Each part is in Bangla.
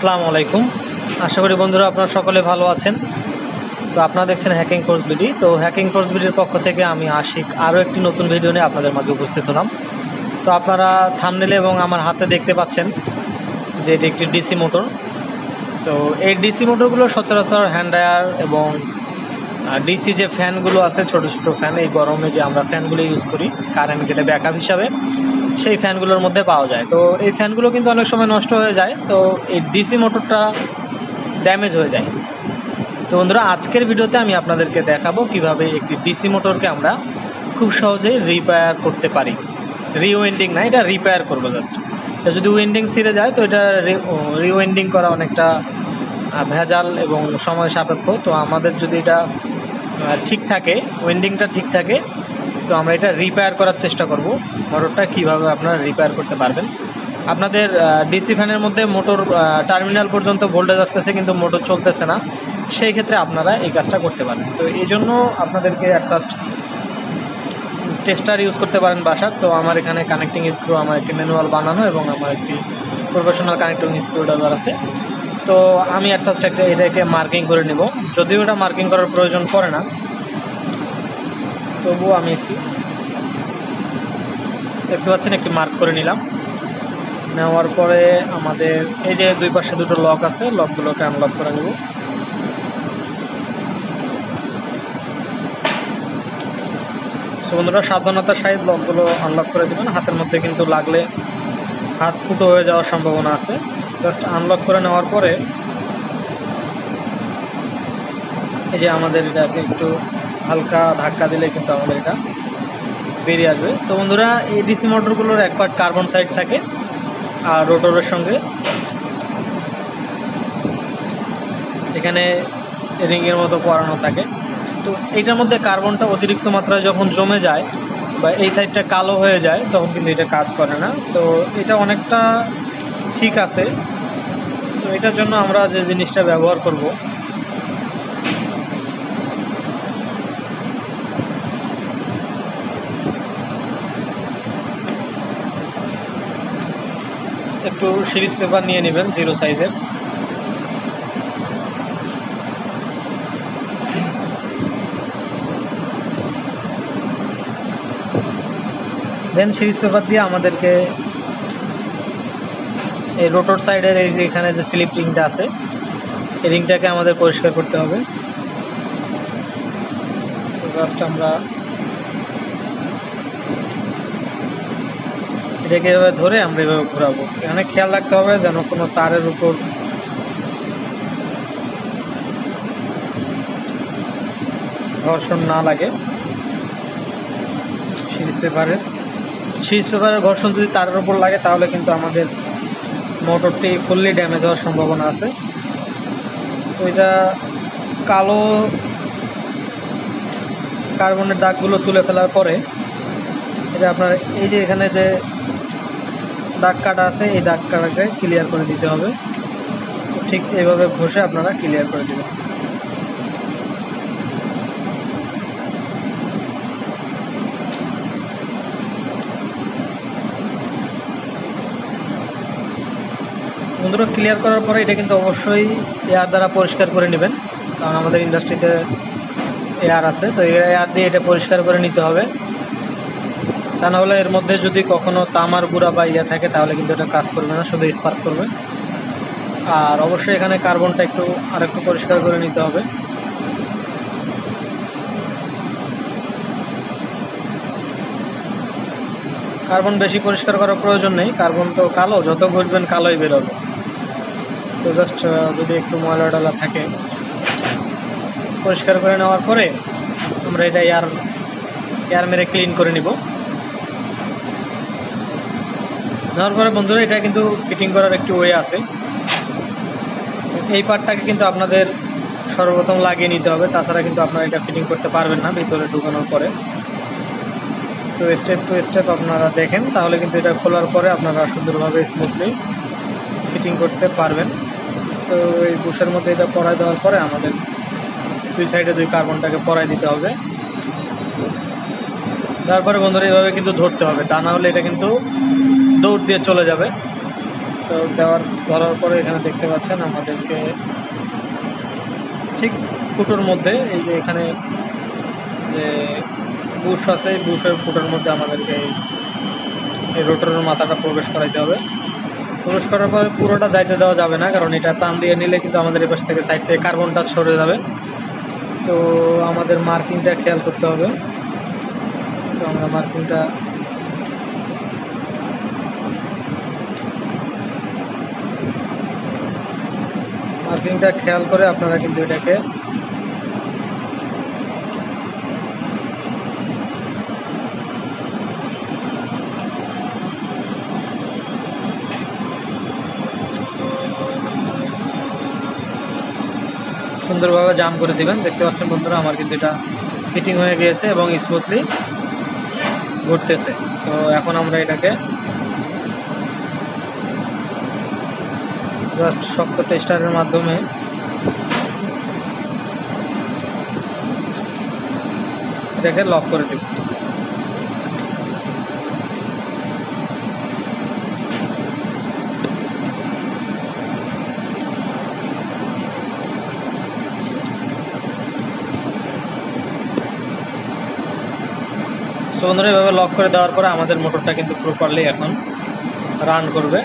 আসসালামু আলাইকুম। আশা করি বন্ধুরা আপনারা সকলে ভালো আছেন। তো আপনারা দেখছেন হ্যাকিং কোর্স বিডি। তো হ্যাকিং কোর্স বিডির পক্ষ থেকে আমি আশিক আরও একটি নতুন ভিডিও নিয়ে আপনাদের মাঝে উপস্থিত হলাম। তো আপনারা থাম্বনেলে এবং আমার হাতে দেখতে পাচ্ছেন যে এটি একটি ডিসি মোটর। তো এই ডিসি মোটরগুলো সচরাচর হ্যান্ড ড্রায়ার এবং ডিসি যে ফ্যানগুলো আছে, ছোটো ছোটো ফ্যান, এই গরমে যে আমরা ফ্যানগুলো ইউজ করি কারেন্ট গেলে ব্যাকআপ হিসাবে, সেই ফ্যানগুলোর মধ্যে পাওয়া যায়। তো এই ফ্যানগুলো কিন্তু অনেক সময় নষ্ট হয়ে যায়। তো এই ডিসি মোটরটা ড্যামেজ হয়ে যায়। তো বন্ধুরা, আজকের ভিডিওতে আমি আপনাদেরকে দেখাবো কিভাবে একটি ডিসি মোটরকে আমরা খুব সহজেই রিপেয়ার করতে পারি। রিওয়েন্ডিং না, এটা রিপেয়ার করবো জাস্ট। তো যদি ওয়েন্ডিং ছিঁড়ে যায় তো এটা রিওয়েন্ডিং করা অনেকটা ভেজাল এবং সময় সাপেক্ষ। তো আমাদের যদি এটা ঠিক থাকে, ওয়েন্ডিংটা ঠিক থাকে, তো আমরা এটা রিপেয়ার করার চেষ্টা করব। মোটরটা কিভাবে আপনারা রিপেয়ার করতে পারবেন। আপনাদের ডিসি ফ্যানের মধ্যে মোটর টার্মিনাল পর্যন্ত ভোল্টেজ আসতেছে কিন্তু মোটর চলতেছে না, সেই ক্ষেত্রে আপনারা এই কাজটা করতে পারেন। তো এই জন্য আপনাদেরকে একটা টেস্টার ইউজ করতে পারেন বাসার। তো আমার এখানে কানেক্টিং স্ক্রু, আমার একটি ম্যানুয়াল বানানো এবং আমার একটি প্রফেশনাল কানেক্টিং স্ক্রু ড্রাইভার আছে। তো আমি এটাকে মার্কিং করে নেব। যদিও এটা মার্কিং করার প্রয়োজন পড়ে না, তবুও আমি দেখতে পাচ্ছেন একটি মার্ক করে নিলাম। নেওয়ার পরে আমাদের এই যে দুই পাশে দুটো লক আছে, লকগুলোকে আনলক করে নেব। বন্ধুরা, সাবধানতার সহিত লকগুলো আনলক করে দেবেন। হাতের মধ্যে কিন্তু লাগলে হাত ফুটো হয়ে যাওয়ার সম্ভাবনা আছে। জাস্ট আনলক করে নেওয়ার পরে এই যে আমাদের এটাকে একটু হালকা ধাক্কা দিলে কিন্তু আমাদের এটা বেরিয়ে আসবে। তো বন্ধুরা, এই ডিসি মোটরগুলোর এক পার্ট কার্বন সাইড থাকে আর রোটরের সঙ্গে এখানে রিংয়ের মতো পরানো থাকে। তো এইটার মধ্যে কার্বনটা অতিরিক্ত মাত্রায় যখন জমে যায় বা এই সাইডটা কালো হয়ে যায়, তখন কিন্তু এটা কাজ করে না। তো এটা অনেকটা ঠিক আছে। তো এটার জন্য আমরা যে জিনিসটা ব্যবহার করব, একটু সিরিজ পেপার নিয়ে নেবেন 0 সাইজের। দেন সিরিজ পেপার দিয়ে আমাদেরকে এই রোটর সাইডের এই যে এখানে যে স্লিপ রিংটা আছে, এই রিংটাকে আমাদের পরিষ্কার করতে হবে। সো জাস্ট আমরা এটাকে এভাবে ধরে আমরা এভাবে ঘোরাবো। এখানে খেয়াল রাখতে হবে যেন কোনো তারের উপর ঘর্ষণ না লাগে। সিরিজ পেপারের ঘর্ষণ যদি তারের উপর লাগে তাহলে কিন্তু আমাদের মোটরটি ফুললি ড্যামেজ হওয়ার সম্ভাবনা আছে। তো এটা কালো কার্বনের দাগগুলো তুলে ফেলার পরে এটা আপনার এই যে এখানে যে দাগ কাটা আছে, এই দাগ কাটাকে ক্লিয়ার করে দিতে হবে। ঠিক এইভাবে ঘষে আপনারা ক্লিয়ার করে দেবেন। বন্ধুরা, ক্লিয়ার করার পরে এটা কিন্তু অবশ্যই এয়ার দ্বারা পরিষ্কার করে নেবেন, কারণ আমাদের ইন্ডাস্ট্রিতে এয়ার আছে। তো এয়ার দিয়ে এটা পরিষ্কার করে নিতে হবে। তা না হলে এর মধ্যে যদি কখনো তামার গুঁড়া বা ইয়ে থাকে তাহলে কিন্তু এটা কাজ করবে না, শুধু স্পার্ক করবে। আর অবশ্যই এখানে কার্বনটা আরেকটু পরিষ্কার করে নিতে হবে। কার্বন বেশি পরিষ্কার করার প্রয়োজন নেই, কার্বন তো কালো, যত ঘষবেন কালোই বেরোবে। তো জাস্ট যদি একটু ময়লা টলা থাকে পরিষ্কার করে নেওয়ার পরে আমরা এটা এয়ার মেরে ক্লিন করে নিব। নেওয়ার পরে বন্ধুরা, এটা কিন্তু ফিটিং করার একটি ওয়ে আছে। এই পার্টটাকে কিন্তু আপনাদের সর্বপ্রথম লাগিয়ে নিতে হবে, তাছাড়া কিন্তু আপনারা এটা ফিটিং করতে পারবেন না ভিতরে ঢুকানোর পরে। তো স্টেপ টু স্টেপ আপনারা দেখেন, তাহলে কিন্তু এটা খোলার পরে আপনারা সুন্দরভাবে স্মুথলি ফিটিং করতে পারবেন। তো এই বুশের মধ্যে এটা পরাই দেওয়ার পরে আমাদের দুই সাইডে কার্বনটাকে পরাই দিতে হবে। তারপরে বন্ধুরা, এইভাবে কিন্তু ধরতে হবে, তা না হলে এটা কিন্তু দৌড় দিয়ে চলে যাবে। তো ধরার পরে এখানে দেখতে পাচ্ছেন আমাদেরকে ঠিক ফুটোর মধ্যে এই যে এখানে যে বুশ আছে, এই বুশের ফুটোর মধ্যে আমাদেরকে এই রোটরের মাথাটা প্রবেশ করাইতে হবে। প্রবেশ করার পরে পুরোটা যাইতে দেওয়া যাবে না, কারণ এটা টান দিয়ে নিলে কিন্তু আমাদের এপাশ থেকে সাইড থেকে কার্বনটা সরে যাবে। তো আমাদের মার্কিংটা খেয়াল করতে হবে। তো আমরা মার্কিংটা খেয়াল করে আপনারা কিন্তু এটাকে সুন্দরভাবে জাম করে দিবেন। দেখতে পাচ্ছেন বন্ধুরা, আমার কিন্তু এটা ফিটিং হয়ে গিয়েছে এবং স্মুথলি ঘুরতেছে। তো এখন আমরা এটাকে জাস্ট শক্ত টেস্টারের মাধ্যমে এটাকে লক করে দেব। সো বন্ধুরা, এভাবে লক করে দেওয়ার পরে আমাদের মোটরটা কিন্তু প্রপারলি এখন রান করবে।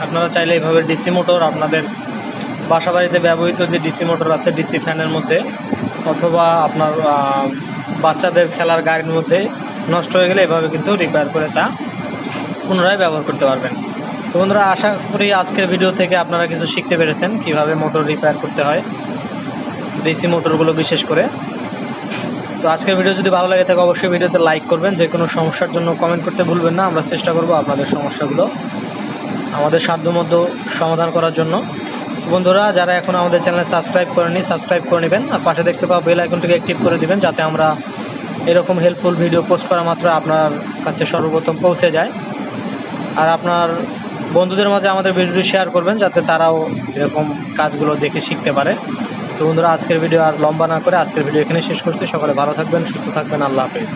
আপনারা চাইলে এইভাবে ডিসি মোটর আপনাদের বাসা বাড়িতে ব্যবহৃত যে ডিসি মোটর আছে ডিসি ফ্যানের মধ্যে, অথবা আপনার বাচ্চাদের খেলার গাড়ির মধ্যে নষ্ট হয়ে গেলে এভাবে কিন্তু রিপেয়ার করে তা পুনরায় ব্যবহার করতে পারবেন। তো বন্ধুরা, আশা করি আজকের ভিডিও থেকে আপনারা কিছু শিখতে পেরেছেন কিভাবে মোটর রিপেয়ার করতে হয়, ডিসি মোটরগুলো বিশেষ করে। তো আজকের ভিডিও যদি ভালো লাগে থাকে অবশ্যই ভিডিওতে লাইক করবেন। যে কোনো সমস্যার জন্য কমেন্ট করতে ভুলবেন না, আমরা চেষ্টা করব আপনাদের সমস্যাগুলো আমাদের সাধ্যমতো সমাধান করার জন্য। বন্ধুরা, যারা এখন আমাদের চ্যানেল সাবস্ক্রাইব করেনি সাবস্ক্রাইব করে নেবেন, আর পাশে দেখতে পাওয়া বেল আইকনটিকে অ্যাক্টিভ করে দিবেন, যাতে আমরা এরকম হেল্পফুল ভিডিও পোস্ট করা মাত্র আপনার কাছে সর্বপ্রথম পৌঁছে যায়। আর আপনার বন্ধুদের মাঝে আমাদের ভিডিওটি শেয়ার করবেন, যাতে তারাও এরকম কাজগুলো দেখে শিখতে পারে। তো বন্ধুরা, আজকের ভিডিও আর লম্বা না করে আজকের ভিডিও এখানে শেষ করছি। সকলে ভালো থাকবেন, সুস্থ থাকবেন, আল্লাহ হাফেজ।